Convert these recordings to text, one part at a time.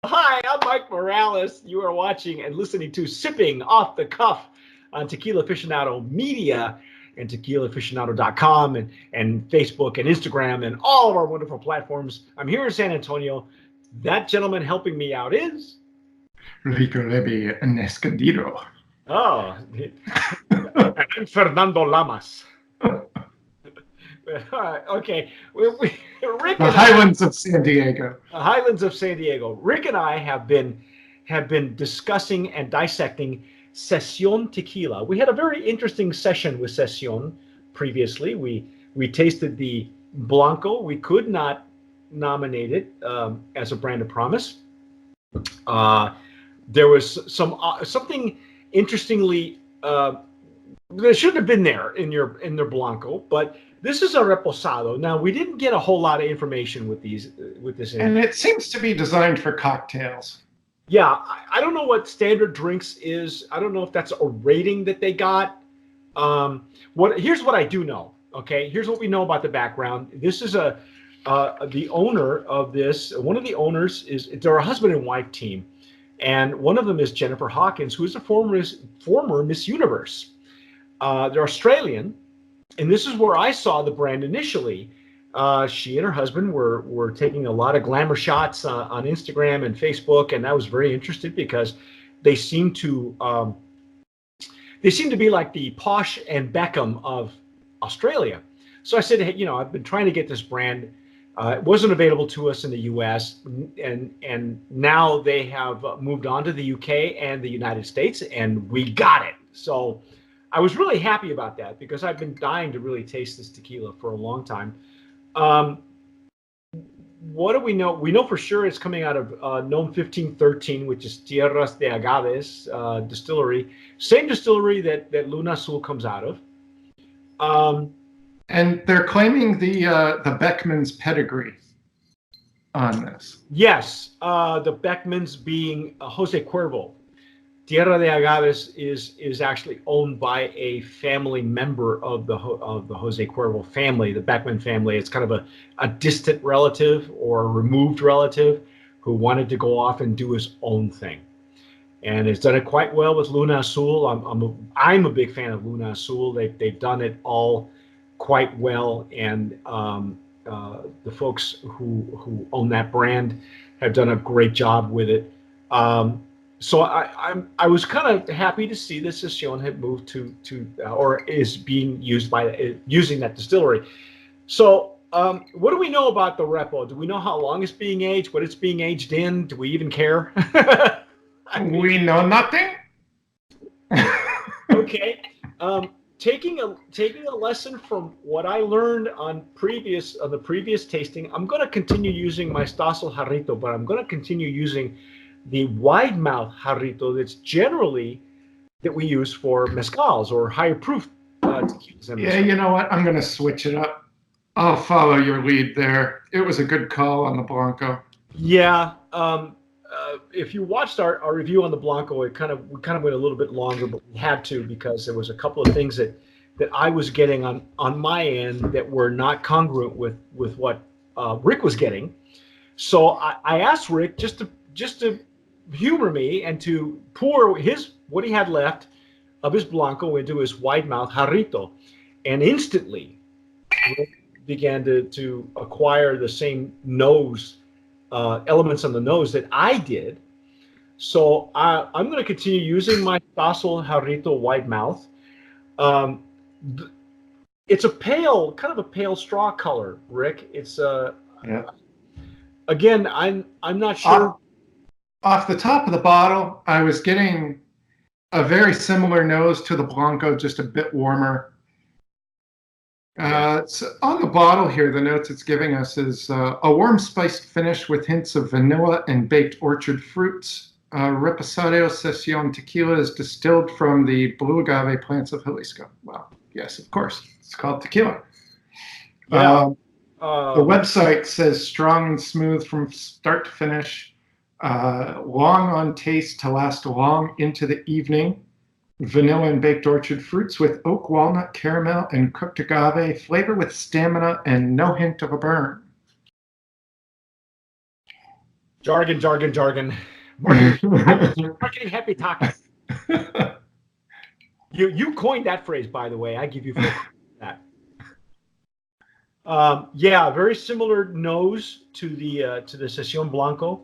Hi, I'm Mike Morales. You are watching and listening to Sipping Off the Cuff on Tequila Aficionado Media and tequilaaficionado.com and Facebook and Instagram and all of our wonderful platforms. I'm here in San Antonio. That gentleman helping me out is. Rico Levi Escondido. Oh, and I'm Fernando Lamas. Okay, Rick The and I, Highlands of San Diego. the Highlands of San Diego. Rick and I have been discussing and dissecting Sesion tequila. We had a very interesting session with Sesion previously. We tasted the Blanco. We could not nominate it as a brand of promise. Uh, there was something interestingly that shouldn't have been there in their Blanco, but this is a Reposado. Now we didn't get a whole lot of information with this. And it seems to be designed for cocktails. Yeah, I don't know what standard drinks is. I don't know if that's a rating that they got. Here's what I do know. Okay, here's what we know about the background. This is the owner of this. One of the owners they're a husband and wife team, and one of them is Jennifer Hawkins, who is a former Miss Universe. They're Australian, and this is where I saw the brand initially. She and her husband were taking a lot of glamour shots on Instagram and Facebook, and I was very interested because they seem to be like the Posh and Beckham of Australia. So I said, hey, I've been trying to get this brand. It wasn't available to us in the U.S. and now they have moved on to the U.K. and the United States, and we got it. So I was really happy about that because I've been dying to really taste this tequila for a long time. What do we know? We know for sure it's coming out of Gnome 1513, which is Tierras de Agaves distillery. Same distillery that Luna Azul comes out of. And they're claiming the Beckman's pedigree on this. Yes, the Beckmans being Jose Cuervo. Tierra de Agaves is actually owned by a family member of the Jose Cuervo family, the Beckman family. It's kind of a distant relative or a removed relative who wanted to go off and do his own thing, and it's done it quite well with Luna Azul. I'm a big fan of Luna Azul. They've done it all quite well, and the folks who own that brand have done a great job with it. So I was kind of happy to see that Sesion had moved to or is being used using that distillery. So what do we know about the Repo? Do we know how long it's being aged? What it's being aged in? Do we even care? We know nothing. Okay. Taking a lesson from what I learned on the previous tasting, I'm going to continue using my Stossel Jarrito, but I'm going to continue using the wide mouth jarrito that we use for mezcals or higher proof tequilas. Yeah, you know what? I'm going to switch it up. I'll follow your lead there. It was a good call on the Blanco. Yeah. If you watched our review on the Blanco, we kind of went a little bit longer, but we had to because there was a couple of things that I was getting on my end that were not congruent with what Rick was getting. So I asked Rick just to humor me and to pour what he had left of his Blanco into his wide mouth jarrito, and instantly Rick began to acquire the same nose elements on the nose that I did. So I'm going to continue using my Stossel Jarrito wide mouth. It's kind of a pale straw color, Rick. It's yeah. Again, I'm not sure. Off the top of the bottle, I was getting a very similar nose to the Blanco, just a bit warmer. So on the bottle here, the notes it's giving us is a warm spiced finish with hints of vanilla and baked orchard fruits. Reposado Sesion tequila is distilled from the blue agave plants of Jalisco. Well, yes, of course. It's called tequila. Yeah. The website says strong and smooth from start to finish. Long on taste to last long into the evening. Vanilla and baked orchard fruits with oak, walnut, caramel, and cooked agave. Flavor with stamina and no hint of a burn. Jargon, jargon, jargon. Marketing happy talking. You coined that phrase, by the way. I give you full credit for that. Yeah, very similar nose to the Sesion Blanco.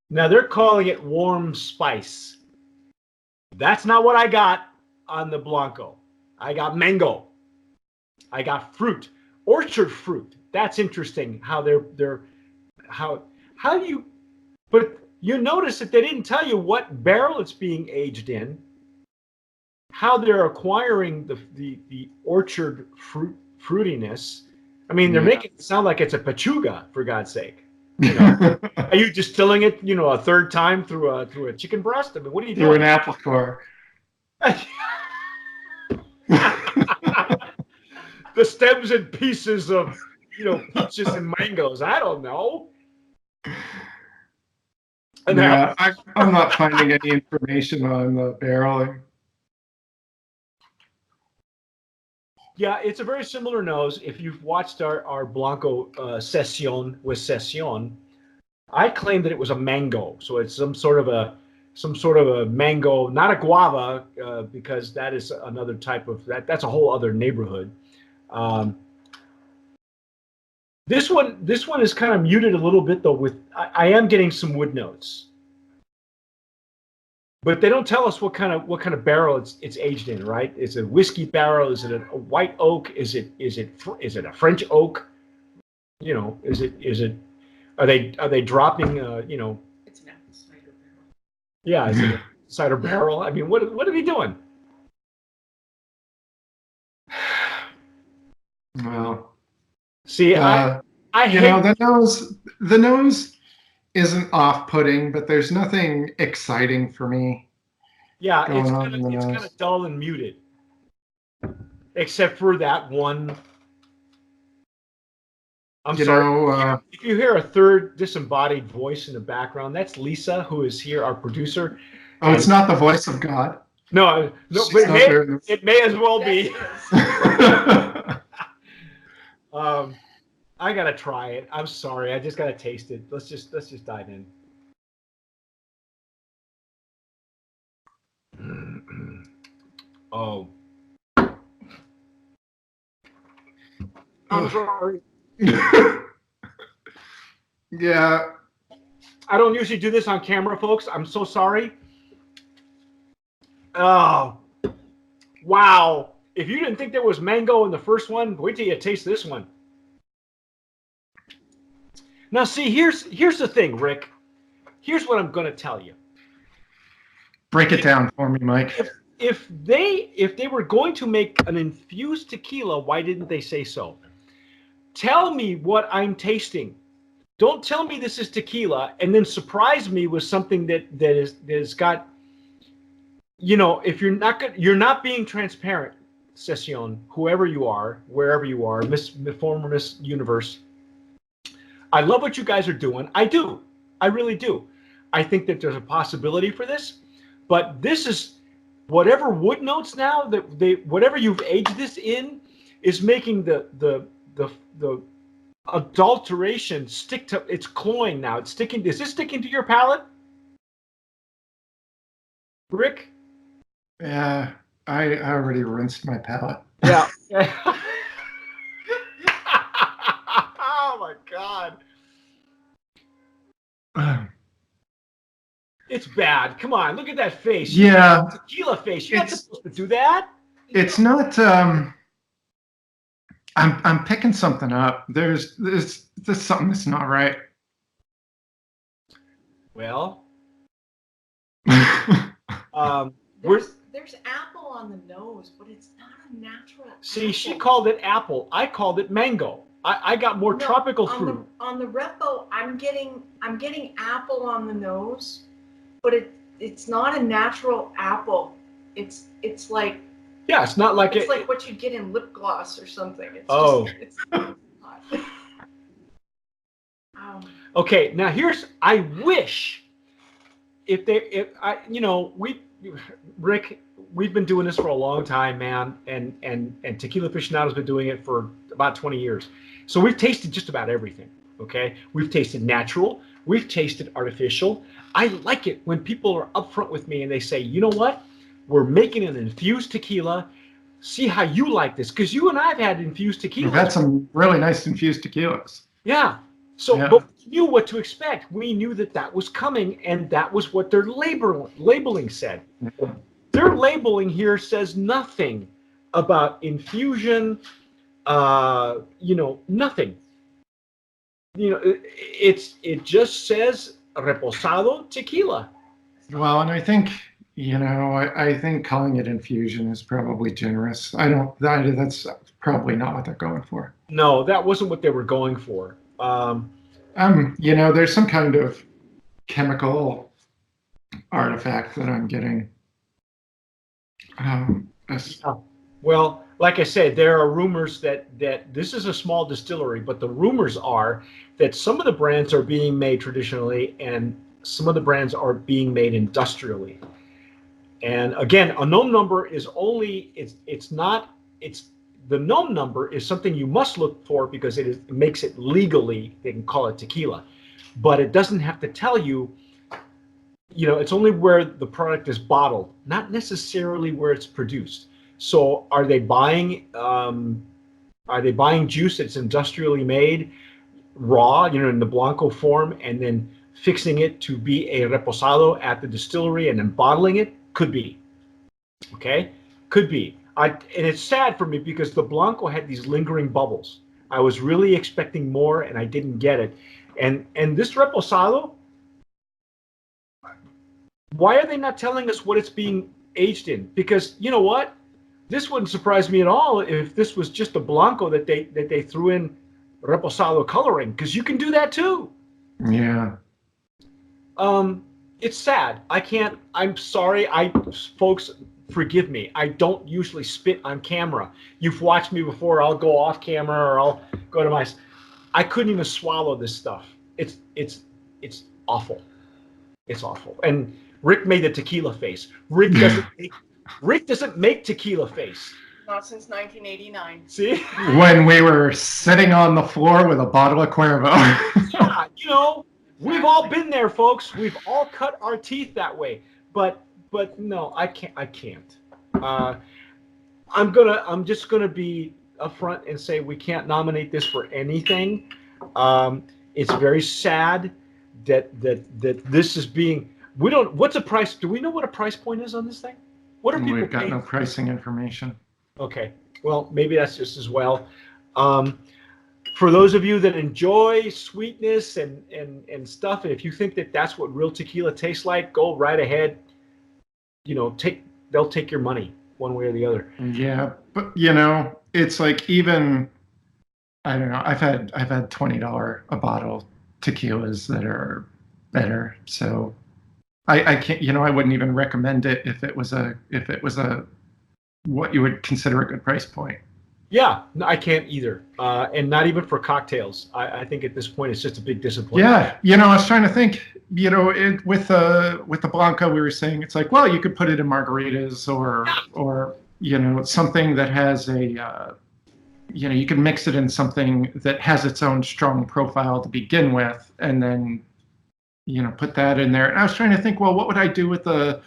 Now they're calling it warm spice. That's not what I got on the Blanco. I got mango. I got fruit, orchard fruit. That's interesting. How how do you? But you notice that they didn't tell you what barrel it's being aged in, how they're acquiring the orchard fruitiness. I mean, they're making it sound like it's a pechuga, for God's sake. You know, are you distilling it, a third time through a chicken breast? I mean, what are you doing? Through an apple core. The stems and pieces of, peaches and mangoes. I don't know. And yeah, I'm not finding any information on the barreling. Yeah, it's a very similar nose. If you've watched our Blanco Sesion with Sesion, I claim that it was a mango. So it's some sort of a mango, not a guava, because that is another type of that's a whole other neighborhood. This one is kind of muted a little bit though. I am getting some wood notes, but they don't tell us what kind of barrel it's aged in, right? Is it a whiskey barrel? Is it a white oak? Is it a French oak? Is it? Are they dropping? It's an apple cider barrel. Yeah, is it a cider barrel? I mean, what are they doing? Well, see, I hate the nose isn't off-putting, but there's nothing exciting for me. Yeah, it's kind of dull and muted, except for that one. I'm sorry. If you hear a third disembodied voice in the background, that's Lisa, who is here, our producer. Oh, it's not the voice of God. No, but it may as well be. I gotta try it. I'm sorry. I just gotta taste it. Let's just dive in. Oh. I'm sorry. Yeah. I don't usually do this on camera, folks. I'm so sorry. Oh. Wow. If you didn't think there was mango in the first one, wait till you taste this one. Now, see, here's the thing, Rick. Here's what I'm going to tell you. Break it down for me, Mike. If they were going to make an infused tequila, why didn't they say so? Tell me what I'm tasting. Don't tell me this is tequila and then surprise me with something that is got. If you're not being transparent, Sesion, whoever you are, wherever you are, former Miss Universe. I love what you guys are doing. I do. I really do. I think that there's a possibility for this, but this is whatever wood notes now that whatever you've aged this in is making the adulteration stick to, it's cloying now. It's sticking. Is this sticking to your palate, Rick? Yeah, I already rinsed my palate. Yeah. Oh my God. It's bad. Come on, look at that face. Yeah. Tequila face. You're not supposed to do that. It's not. I'm picking something up. There's something that's not right. Well, there's apple on the nose, but it's not a natural. See, apple. she called it apple. I called it mango. I got more tropical fruit. On the Repo, I'm getting apple on the nose, but it's not a natural apple. It's like. Yeah, it's not like it's like what you get in lip gloss or something. It's it's not. Okay, now I wish Rick, we've been doing this for a long time, man, and Tequila Aficionado's been doing it for about 20 years. So we've tasted just about everything. Okay, we've tasted natural, we've tasted artificial. I like it when people are upfront with me and they say, you know what, we're making an infused tequila. See how you like this, because you and I've had infused tequilas. We've had some really nice infused tequilas. Yeah. So, Yeah. but we knew what to expect. We knew that that was coming, and that was what their labeling said. Yeah. Their labeling here says nothing about infusion. Nothing. It just says reposado tequila. Well, and I think, I think calling it infusion is probably generous. That's probably not what they're going for. No, that wasn't what they were going for. There's some kind of chemical artifact that I'm getting. Well, like I said, there are rumors that this is a small distillery, but the rumors are that some of the brands are being made traditionally and some of the brands are being made industrially. And again, a known number is the known number is something you must look for because it makes it legally, they can call it tequila, but it doesn't have to tell you, it's only where the product is bottled, not necessarily where it's produced. So are they buying juice that's industrially made raw, in the Blanco form, and then fixing it to be a reposado at the distillery and then bottling it? Could be. Okay? Could be. And it's sad for me because the Blanco had these lingering bubbles. I was really expecting more and I didn't get it. And this reposado, why are they not telling us what it's being aged in? Because you know what? This wouldn't surprise me at all if this was just a Blanco that they threw in reposado coloring, because you can do that too. Yeah. It's sad. I'm sorry. Folks, forgive me. I don't usually spit on camera. You've watched me before. I'll go off camera or I'll go to I couldn't even swallow this stuff. It's awful. It's awful. And Rick made the tequila face. Rick doesn't make tequila face. Not since 1989. See? When we were sitting on the floor with a bottle of Cuervo. Yeah, we've all been there, folks. We've all cut our teeth that way. But no, I can't. I'm just gonna be upfront and say we can't nominate this for anything. It's very sad that this is being. What's a price? Do we know what a price point is on this thing? What are people We've got paying? no pricing information. Okay. Well, maybe that's just as well. For those of you that enjoy sweetness and stuff, and if you think that that's what real tequila tastes like, go right ahead. They'll take your money one way or the other. Yeah, but it's like, even I don't know. I've had $20 a bottle tequilas that are better. So I can't. I wouldn't even recommend it if it was a what you would consider a good price point. Yeah, no, I can't either, and not even for cocktails. I think at this point it's just a big disappointment. Yeah, I was trying to think. With the Blanco, we were saying it's like, well, you could put it in margaritas or something that has a you can mix it in something that has its own strong profile to begin with, and then put that in there. And I was trying to think, well, what would I do with the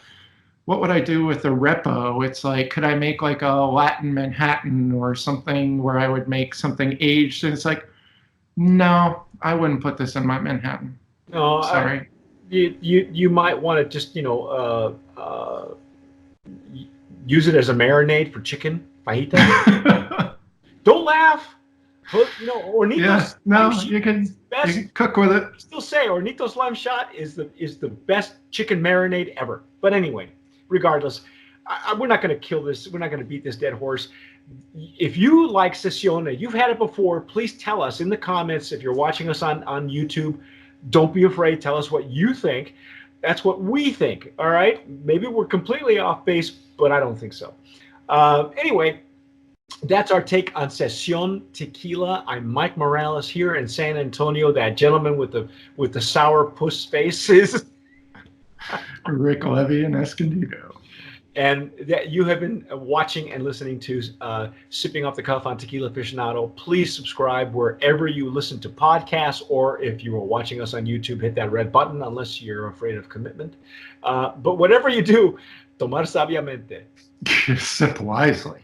repo? It's like, could I make like a Latin Manhattan or something where I would make something aged? And it's like, no, I wouldn't put this in my Manhattan. No, sorry. You might want to just use it as a marinade for chicken fajita. Don't laugh. But, Hornitos. Yeah, no, you can cook with it. Still say Hornitos Lime Shot is the best chicken marinade ever. But anyway, regardless, we're not going to kill this. We're not going to beat this dead horse. If you like Sesion, you've had it before, please tell us in the comments. If you're watching us on YouTube, don't be afraid. Tell us what you think. That's what we think. All right. Maybe we're completely off base, but I don't think so. Anyway, that's our take on Sesion Tequila. I'm Mike Morales here in San Antonio. That gentleman with the sour puss face is Rick Levy in Escondido. And that you have been watching and listening to Sipping Off the Cuff on Tequila Aficionado. Please subscribe wherever you listen to podcasts, or if you are watching us on YouTube, hit that red button unless you're afraid of commitment. But whatever you do, tomar sabiamente. Sip wisely.